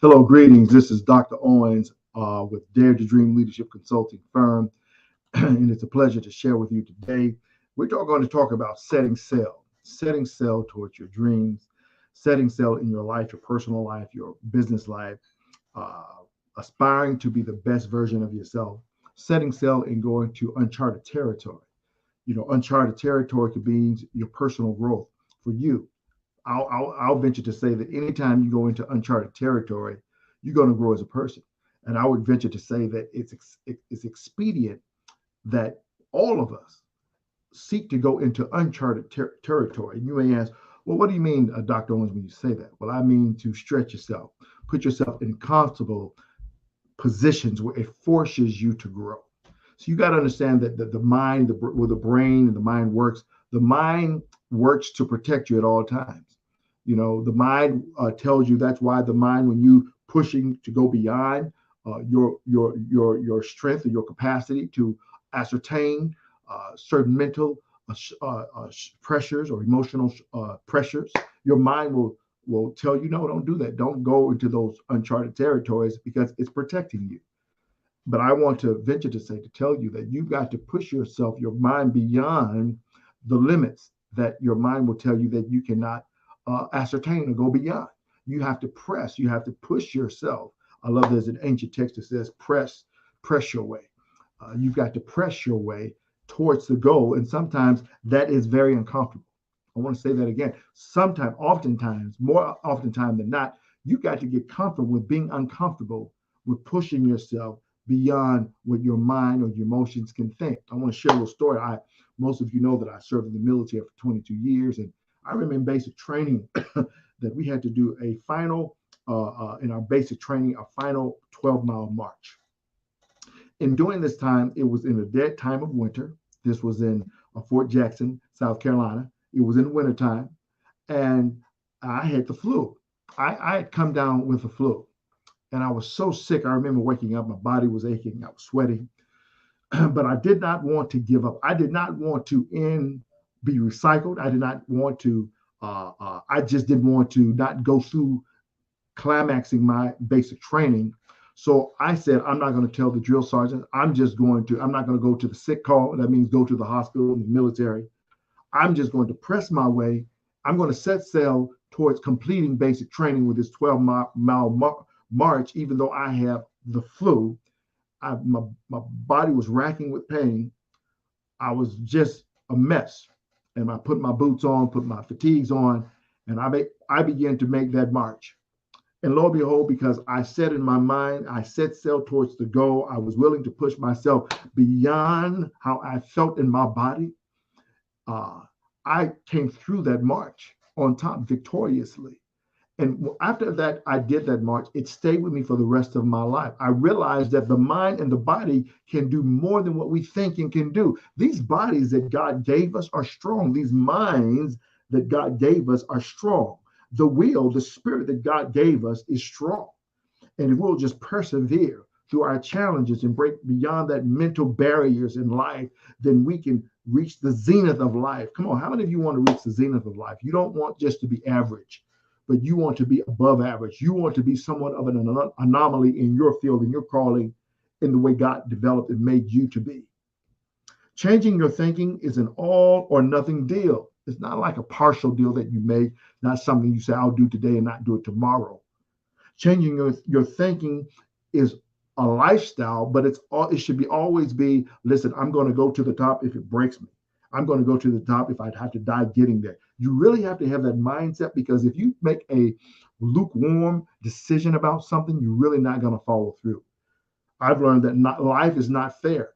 Hello, greetings. This is Dr. Owens with Dare to Dream Leadership Consulting Firm, and it's a pleasure to share with you today. We're going to talk about setting sail towards your dreams, setting sail in your life, your personal life, your business life, uh, aspiring to be the best version of yourself, setting sail and going to uncharted territory. Uncharted territory could be your personal growth for you. I'll venture to say that anytime you go into uncharted territory, you're going to grow as a person. And I would venture to say that it's expedient that all of us seek to go into uncharted territory. And you may ask, well, what do you mean, Dr. Owens, when you say that? Well, I mean to stretch yourself, put yourself in comfortable positions where it forces you to grow. So you got to understand that the mind, where the brain and the mind works, the mind works to protect you at all times. The mind tells you that's why the mind, when you pushing to go beyond your strength or your capacity to ascertain certain mental pressures or emotional pressures, your mind will tell you, no, don't do that. Don't go into those uncharted territories because it's protecting you. But I want to venture to say, to tell you that you've got to push yourself, your mind beyond the limits that your mind will tell you that you cannot ascertain or go beyond. You have to press, you have to push yourself. I love there's an ancient text that says, press your way. You've got to press your way towards the goal. And sometimes that is very uncomfortable. I want to say that again. Sometimes, oftentimes, more oftentimes than not, you got to get comfortable with being uncomfortable with pushing yourself beyond what your mind or your emotions can think. I want to share a little story. Most of you know that I served in the military for 22 years, and I remember in basic training that we had to do a final in our basic training, a final 12-mile march. And during this time, it was in the dead time of winter. This was in Fort Jackson, South Carolina. It was in the wintertime, and I had the flu. I had come down with the flu, and I was so sick. I remember waking up, my body was aching, I was sweating, but I did not want to give up. I did not want to be recycled. I did not want to. I just didn't want to not go through climaxing my basic training. So I said, I'm not going to tell the drill sergeant. I'm not going to go to the sick call. That means go to the hospital, the military. I'm just going to press my way. I'm going to set sail towards completing basic training with this 12-mile march, even though I have the flu. My body was racking with pain. I was just a mess. And I put my boots on, put my fatigues on, and I began to make that march. And lo and behold, because I said in my mind, I set sail towards the goal. I was willing to push myself beyond how I felt in my body. Uh, I came through that march on top victoriously. And after that, I did that march. It stayed with me for the rest of my life. I realized that the mind and the body can do more than what we think and can do. These bodies that God gave us are strong. These minds that God gave us are strong. The will, the spirit that God gave us is strong. And if we'll just persevere through our challenges and break beyond that mental barriers in life, then we can reach the zenith of life. Come on, how many of you want to reach the zenith of life? You don't want just to be average, but you want to be above average. You want to be somewhat of an anomaly in your field, in your calling, in the way God developed and made you to be. Changing your thinking is an all or nothing deal. It's not like a partial deal that you make, not something you say, I'll do today and not do it tomorrow. Changing your thinking is a lifestyle, but it should be always be, listen, I'm going to go to the top if it breaks me. I'm going to go to the top if I'd have to die getting there. You really have to have that mindset, because if you make a lukewarm decision about something, you're really not going to follow through. I've learned that life is not fair.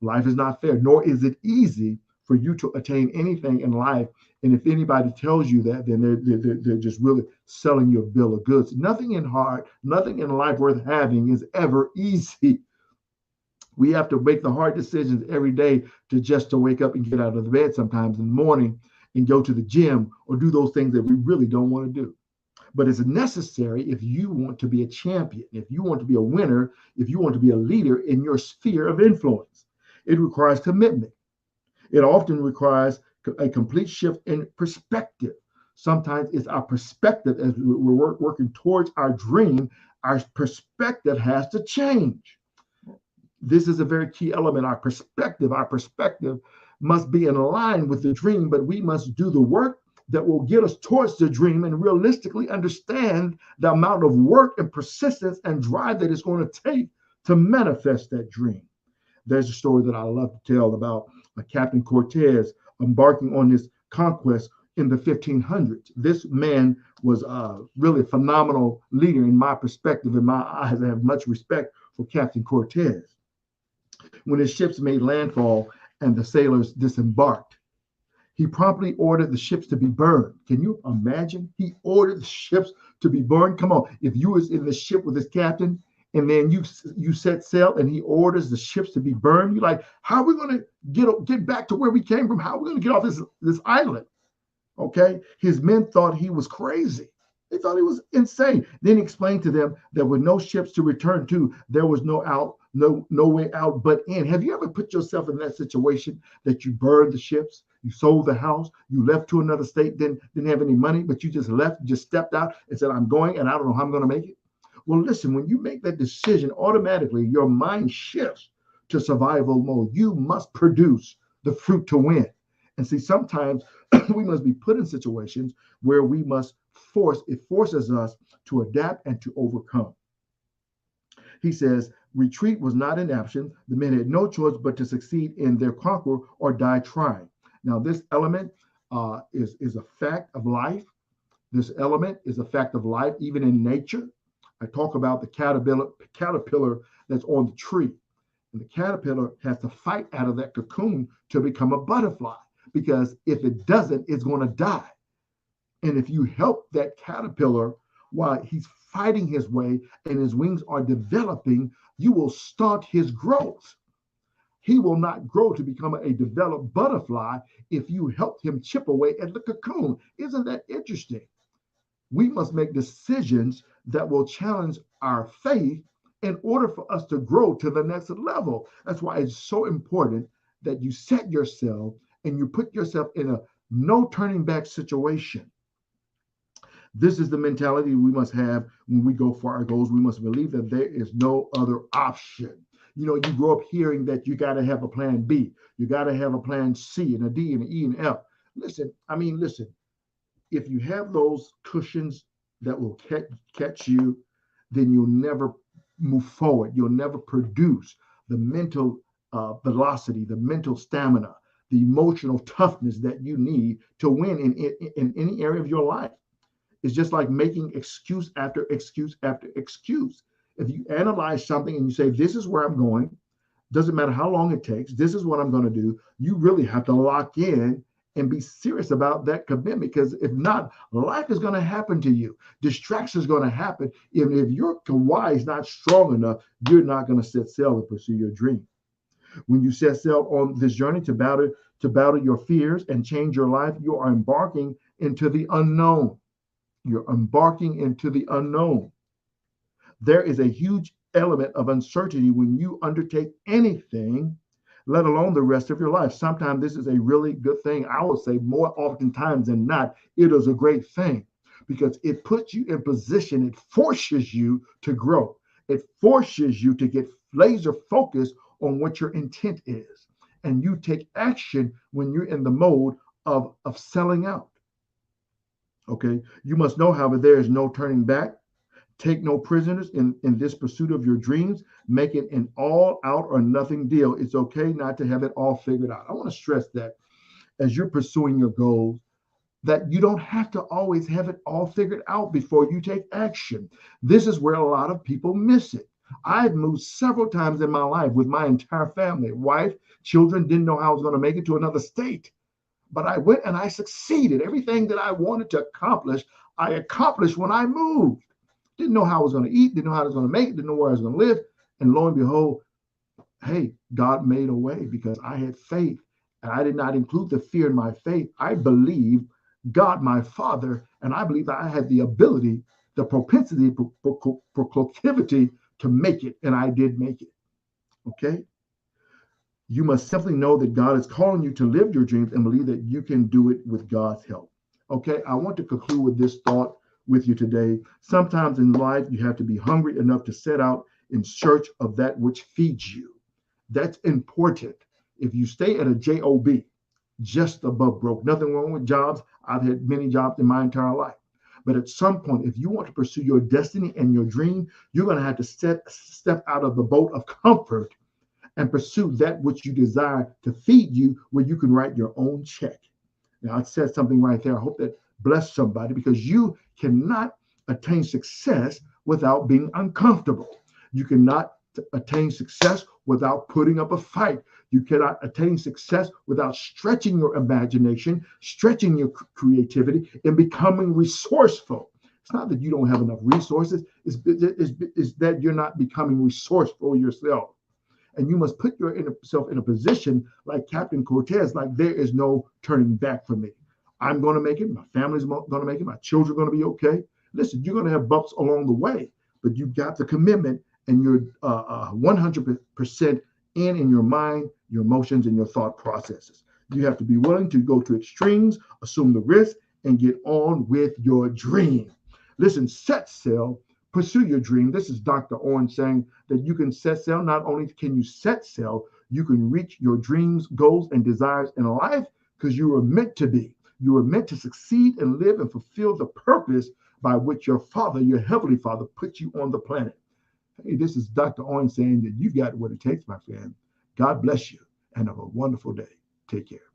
Life is not fair, nor is it easy for you to attain anything in life. And if anybody tells you that, then they're just really selling you a bill of goods. Nothing in life worth having is ever easy. We have to make the hard decisions every day to wake up and get out of the bed sometimes in the morning and go to the gym or do those things that we really don't want to do. But it's necessary if you want to be a champion, if you want to be a winner, if you want to be a leader in your sphere of influence. It requires commitment. It often requires a complete shift in perspective. Sometimes it's our perspective as we're working towards our dream. Our perspective has to change. This is a very key element. Our perspective must be in line with the dream, but we must do the work that will get us towards the dream and realistically understand the amount of work and persistence and drive that it's going to take to manifest that dream. There's a story that I love to tell about Captain Cortez embarking on this conquest in the 1500s. This man was really a phenomenal leader in my perspective. In my eyes, I have much respect for Captain Cortez. When his ships made landfall and the sailors disembarked, he promptly ordered the ships to be burned. Can you imagine? He ordered the ships to be burned. Come on, if you was in the ship with this captain and then you set sail and he orders the ships to be burned, you're like, how are we going to get back to where we came from? How are we going to get off this island? Okay, his men thought he was crazy. They thought he was insane. Then he explained to them that with no ships to return to, there was no way out but in. Have you ever put yourself in that situation that you burned the ships, you sold the house, you left to another state, didn't have any money, but you just left, just stepped out and said, I'm going and I don't know how I'm going to make it? Well, listen, when you make that decision, automatically your mind shifts to survival mode. You must produce the fruit to win. And see, sometimes we must be put in situations where we must it forces us to adapt and to overcome. He says, retreat was not an option. The men had no choice but to succeed in their conquer or die trying. Now, this element is a fact of life. This element is a fact of life, even in nature. I talk about the caterpillar that's on the tree. And the caterpillar has to fight out of that cocoon to become a butterfly, because if it doesn't, it's going to die. And if you help that caterpillar while he's fighting his way and his wings are developing, you will stunt his growth. He will not grow to become a developed butterfly if you help him chip away at the cocoon. Isn't that interesting? We must make decisions that will challenge our faith in order for us to grow to the next level. That's why it's so important that you set yourself and you put yourself in a no turning back situation. This is the mentality we must have when we go for our goals. We must believe that there is no other option. You know, you grow up hearing that you got to have a plan B. You got to have a plan C and a D and an E and F. Listen, if you have those cushions that will catch you, then you'll never move forward. You'll never produce the mental velocity, the mental stamina, the emotional toughness that you need to win in any area of your life. It's just like making excuse after excuse after excuse. If you analyze something and you say, this is where I'm going, doesn't matter how long it takes, this is what I'm going to do, you really have to lock in and be serious about that commitment, because if not, life is going to happen to you. Distraction is going to happen. If your why is not strong enough, you're not going to set sail and pursue your dream. When you set sail on this journey to battle your fears and change your life, you are embarking into the unknown. You're embarking into the unknown. There is a huge element of uncertainty when you undertake anything, let alone the rest of your life. Sometimes this is a really good thing. I would say more oftentimes than not, it is a great thing, because it puts you in position. It forces you to grow. It forces you to get laser focused on what your intent is. And you take action when you're in the mode of selling out. Okay, you must know, however, there is no turning back. Take no prisoners in this pursuit of your dreams. Make it an all out or nothing deal. It's okay not to have it all figured out. I want to stress that as you're pursuing your goals, that you don't have to always have it all figured out before you take action. This is where a lot of people miss it. I've moved several times in my life with my entire family, wife, children, didn't know how I was going to make it to another state. But I went and I succeeded. Everything that I wanted to accomplish, I accomplished when I moved. Didn't know how I was going to eat, didn't know how I was going to make it, didn't know where I was going to live. And lo and behold, hey, God made a way because I had faith. And I did not include the fear in my faith. I believed God, my Father, and I believe that I had the ability, the propensity, proclivity to make it. And I did make it. Okay? You must simply know that God is calling you to live your dreams and believe that you can do it with God's help. Okay, I want to conclude with this thought with you today. Sometimes in life, you have to be hungry enough to set out in search of that which feeds you. That's important. If you stay at a job, just above broke, nothing wrong with jobs. I've had many jobs in my entire life. But at some point, if you want to pursue your destiny and your dream, you're going to have to step out of the boat of comfort and pursue that which you desire to feed you, where you can write your own check. Now, I said something right there. I hope that blessed somebody, because you cannot attain success without being uncomfortable. You cannot attain success without putting up a fight. You cannot attain success without stretching your imagination, stretching your creativity, and becoming resourceful. It's not that you don't have enough resources, it's that you're not becoming resourceful yourself. And you must put yourself in a position like Captain Cortez, like there is no turning back for me. I'm going to make it. My family's going to make it. My children are going to be okay. Listen, you're going to have bumps along the way, but you've got the commitment, and you're 100% in your mind, your emotions, and your thought processes. You have to be willing to go to extremes, assume the risk, and get on with your dream. Listen, set sail, pursue your dream. This is Dr. Owens saying that you can set sail. Not only can you set sail, you can reach your dreams, goals, and desires in life, because you were meant to be. You were meant to succeed and live and fulfill the purpose by which your Father, your Heavenly Father, put you on the planet. Hey, this is Dr. Owens saying that you got what it takes, my friend. God bless you, and have a wonderful day. Take care.